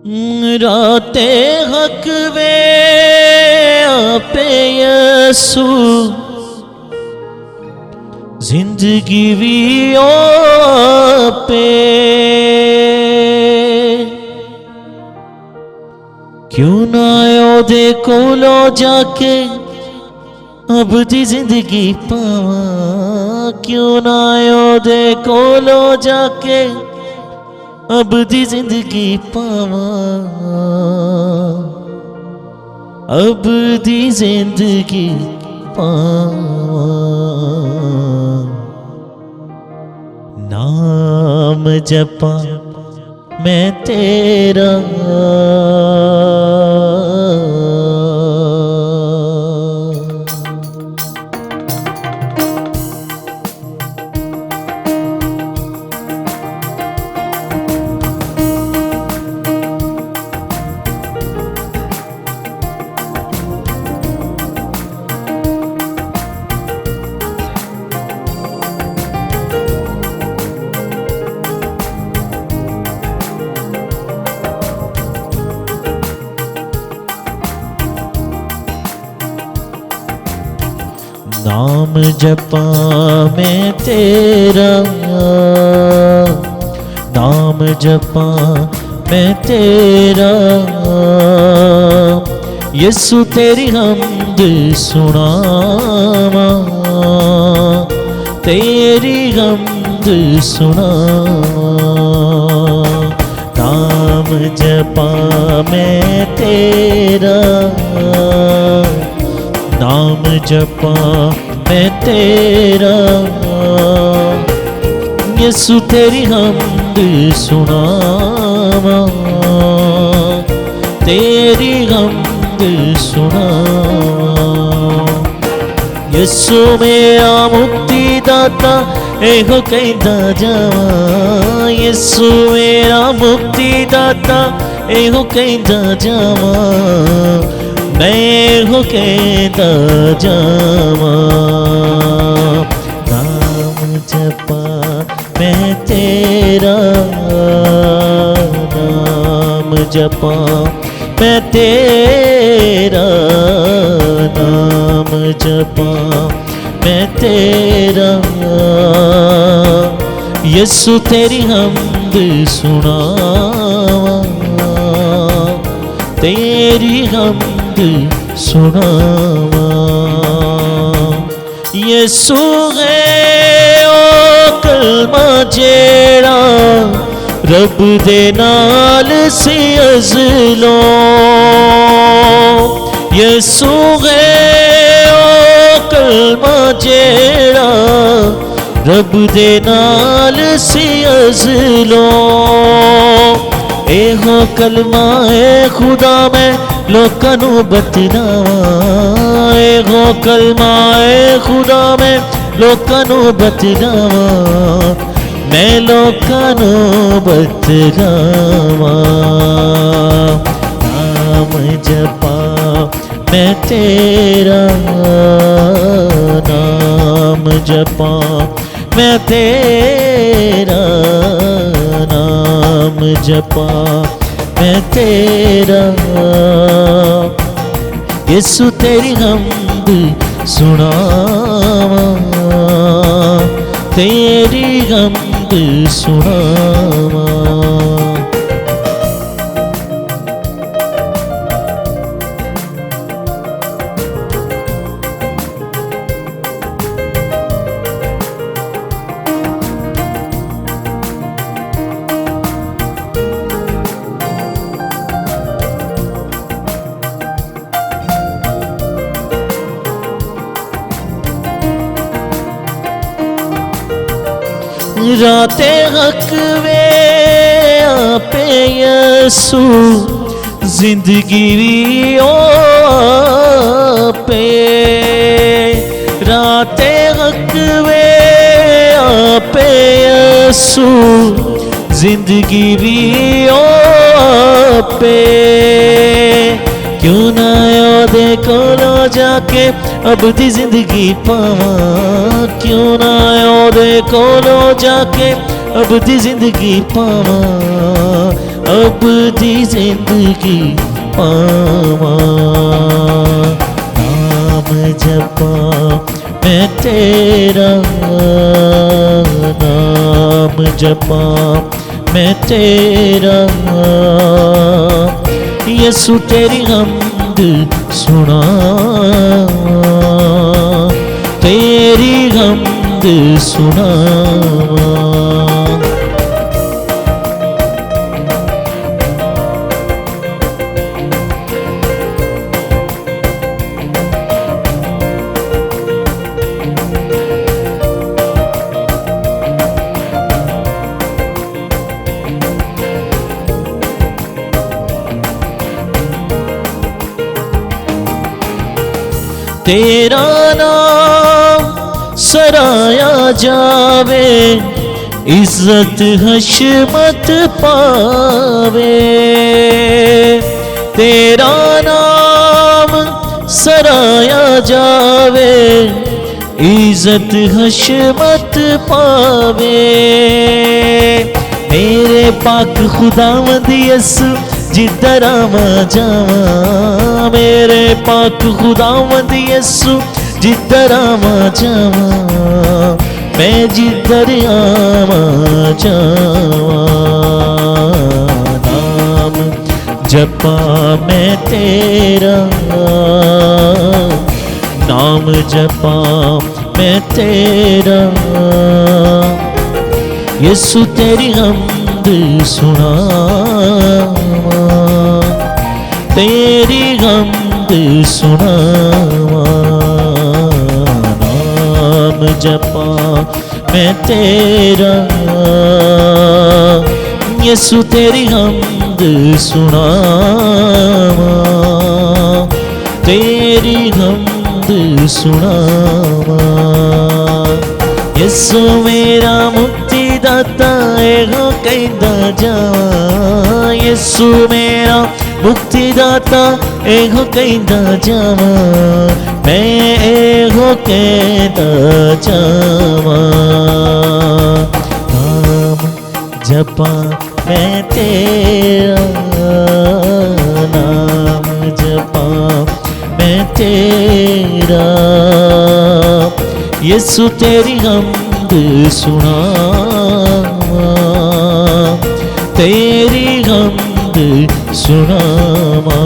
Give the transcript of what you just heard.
राते हक वे आपे यसू जिंदगी भी आपे क्यों ना आयो दे कोलो जाके अब दी जिंदगी पावा क्यों ना आयो दे कोलो जाके अब दी जिंदगी पावा अब दी जिंदगी पावा नाम जपा मैं तेरा नाम जपा मैं तेरा नाम जपा मैं तेरा यीशु तेरी हमद सुनावा तेरी हमद सुनावा नाम जपा मैं तेरा नाम जपा मैं तेरा यीशु तेरी हमद सुनावा तेरी हमद सुनावा यीशु मेरा मुक्तिदाता एहो कहता जावा यीशु मेरा मुक्तिदाता एहो कहता जावा मैं हो कहता जावा नाम जपा मैं तेरा नाम जपा मैं तेरा नाम जपा मैं तेरा यीशु तेरी हमद सुनावा तेरी हमद सुनावा यीशु है ओ कलमा जेड़ा रब दे नाल सी अज़लो यीशु है ओ कलमा जेड़ा रब दे नाल सी अज़लो एहो कलमा ए खुदा मैं लोकां नू बतलावा एहो कलमा ए खुदा मैं लोकां नू बतलावा मैं लोकां नू बतलावा नाम जपा मैं तेरा नाम जपा मैं तेरा नाम जपा मैं तेरा यीशु तेरी हमद सुनावा तेरी हमद सुनावा राते हक वे आपे यसू जिंदगी भी आपे राते हक वे आपे यसू जिंदगी भी आपे क्यों ना दे कोलो जाके अब दी जिंदगी पावा क्यों ना दे कोलो जाके अब दी जिंदगी पावा अब दी जिंदगी पावा। नाम जपा मैं तेरा, नाम जपा मैं तेरा, यसु तेरी हम्द सुना, तेरी हम्द सुना। तेरा नाम सराया जावे, इज्जत हशमत पावे। तेरा नाम सराया जावे, इज्जत हशमत पावे। मेरे पाक खुदावंद यसु जिधर आवा जावा, मेरे पाक खुदावंद यसु जिधर आवा जावा, मैं जिधर आवा जावा। नाम जपा मैं तेरा, नाम जपा मैं तेरा, यसु तेरी हम्द सुनावा, तेरी हम्द सुनावा। नाम जपा मैं तेरा, यसु तेरी हम्द सुनावा, तेरी हम्द सुनावा। यसु मेरा मुक्तिदाता एहो कहंदा जावा, यसु मेरा मुक्तिदाता एहो कहंदा जावा, मैं एहो कहंदा जावा। नाम जपा मैं तेरा, नाम जपा मैं तेरा, यसु तेरी हम्द सुनावा, तेरी हम्द सुनावा।